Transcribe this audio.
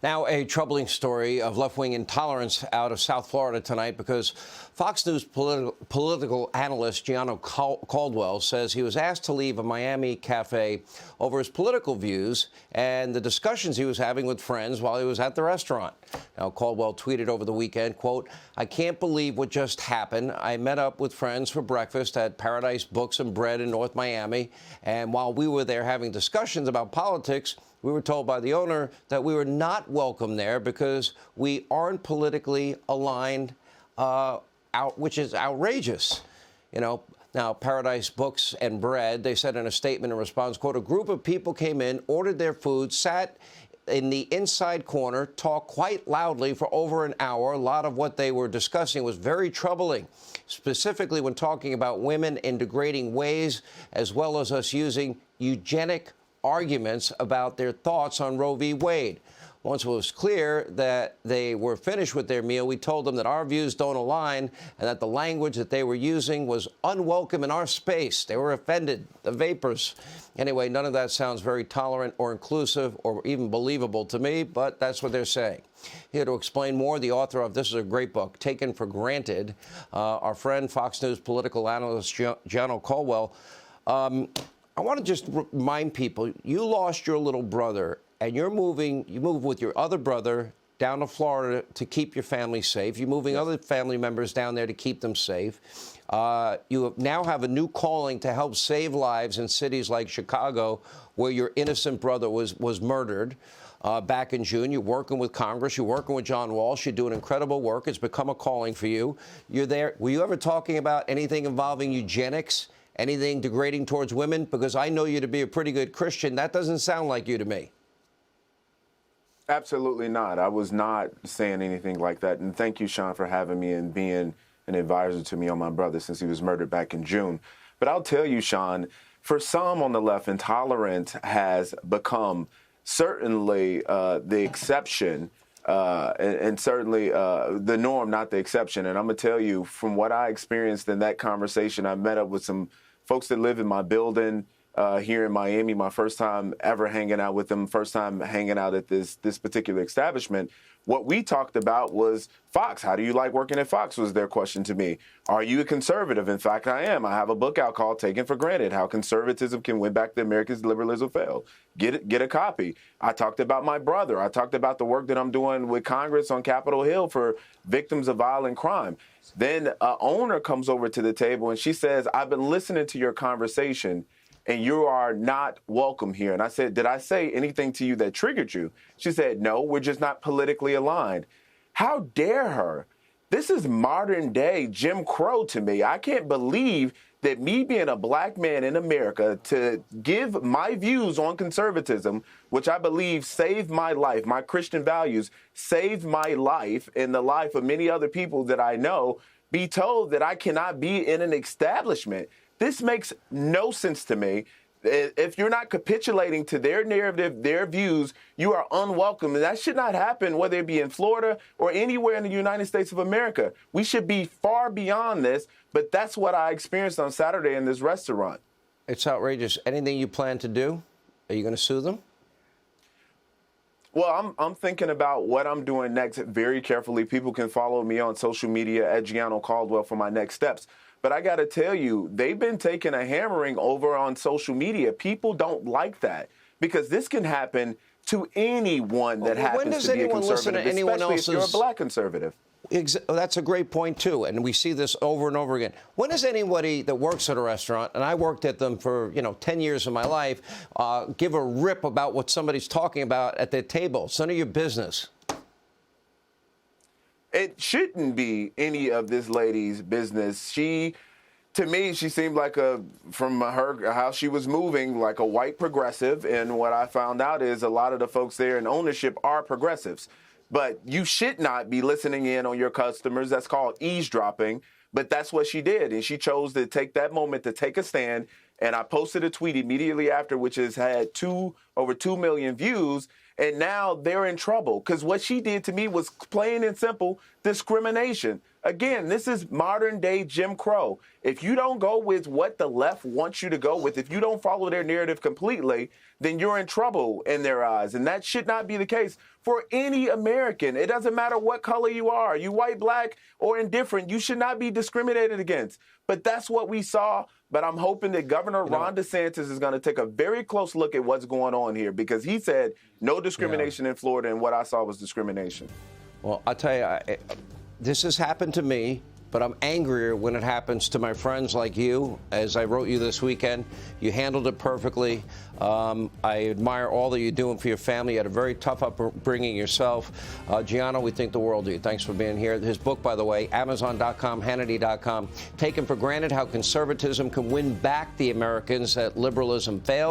Now, a troubling story of left-wing intolerance out of South Florida tonight because Fox News political analyst Gianno Caldwell says he was asked to leave a Miami cafe over his political views and the discussions he was having with friends while he was at the restaurant. Now, Caldwell tweeted over the weekend, quote, "I can't believe what just happened. I met up with friends for breakfast at Paradise Books and Bread in North Miami, and while we were there having discussions about politics, we were told by the owner that we were not welcome there because we aren't politically aligned, which is outrageous." You know, now, Paradise Books and Bread, they said in a statement in response, quote, "A group of people came in, ordered their food, sat in the inside corner, talked quite loudly for over an hour. A lot of what they were discussing was very troubling, specifically when talking about women in degrading ways, as well as us using eugenic arguments about their thoughts on Roe v. Wade. Once it was clear that they were finished with their meal, we told them that our views don't align and that the language that they were using was unwelcome in our space. They were offended, the vapors." Anyway, none of that sounds very tolerant or inclusive or even believable to me, but that's what they're saying. Here to explain more, the author of this is a great book, Taken for Granted, our friend, Fox News political analyst Gianno Caldwell. I want to just remind people, you lost your little brother, and you moved with your other brother down to Florida to keep your family safe. You're moving other family members down there to keep them safe. You now have a new calling to help save lives in cities like Chicago, where your innocent brother was murdered back in June. You're working with Congress. You're working with John Walsh. You're doing incredible work. It's become a calling for you. You're there. Were you ever talking about anything involving eugenics? Anything degrading towards women? Because I know you to be a pretty good Christian. That doesn't sound like you to me. Absolutely not. I was not saying anything like that. And thank you, Sean, for having me and being an advisor to me on my brother since he was murdered back in June. But I'll tell you, Sean, for some on the left, intolerance has become certainly the exception and certainly the norm, not the exception. And I'm going to tell you, from what I experienced in that conversation, I met up with some folks that live in my building here in Miami, my first time ever hanging out with them, first time hanging out at this particular establishment. What we talked about was Fox. How do you like working at Fox was their question to me. Are you a conservative? In fact, I am. I have a book out called Taken for Granted, How Conservatism Can Win Back the America's Liberalism Failed. Get a copy. I talked about my brother. I talked about the work that I'm doing with Congress on Capitol Hill for victims of violent crime. Then an owner comes over to the table and she says, "I've been listening to your conversation and you are not welcome here." And I said, "Did I say anything to you that triggered you?" She said, "No, we're just not politically aligned." How dare her? This is modern day Jim Crow to me. I can't believe that me being a black man in America to give my views on conservatism, which I believe saved my life, my Christian values saved my life and the life of many other people that I know, be told that I cannot be in an establishment. This makes no sense to me. If you're not capitulating to their narrative, their views, you are unwelcome. And that should not happen, whether it be in Florida or anywhere in the United States of America. We should be far beyond this, but that's what I experienced on Saturday in this restaurant. It's outrageous. Anything you plan to do? Are you going to sue them? Well, I'm thinking about what I'm doing next very carefully. People can follow me on social media at Gianno Caldwell for my next steps. But I got to tell you, they've been taking a hammering over on social media. People don't like that because this can happen to anyone that happens to be a conservative, especially if you're a black conservative. That's a great point, too. And we see this over and over again. When does anybody that works at a restaurant, and I worked at them for, 10 years of my life, give a rip about what somebody's talking about at their table? It's none of your business. It shouldn't be any of this lady's business. To me, she seemed like from how she was moving, like a white progressive. And what I found out is a lot of the folks there in ownership are progressives. But you should not be listening in on your customers. That's called eavesdropping. But that's what she did. And she chose to take that moment to take a stand. And I posted a tweet immediately after, which has had over 2 million views. And now they're in trouble because what she did to me was plain and simple discrimination. Again, this is modern day Jim Crow. If you don't go with what the left wants you to go with, if you don't follow their narrative completely, then you're in trouble in their eyes. And that should not be the case for any American. It doesn't matter what color you are, you white, black, or indifferent. You should not be discriminated against. But that's what we saw. But I'm hoping that Governor Ron DeSantis is going to take a very close look at what's going on here, because he said no discrimination in Florida, and what I saw was discrimination. Well, I'll tell you, this has happened to me, but I'm angrier when it happens to my friends like you. As I wrote you this weekend, you handled it perfectly. I admire all that you're doing for your family. You had a very tough upbringing yourself. Gianno, we think the world of you. Thanks for being here. His book, by the way, Amazon.com, Hannity.com, Taken for Granted: How Conservatism Can Win Back the Americans That Liberalism Failed.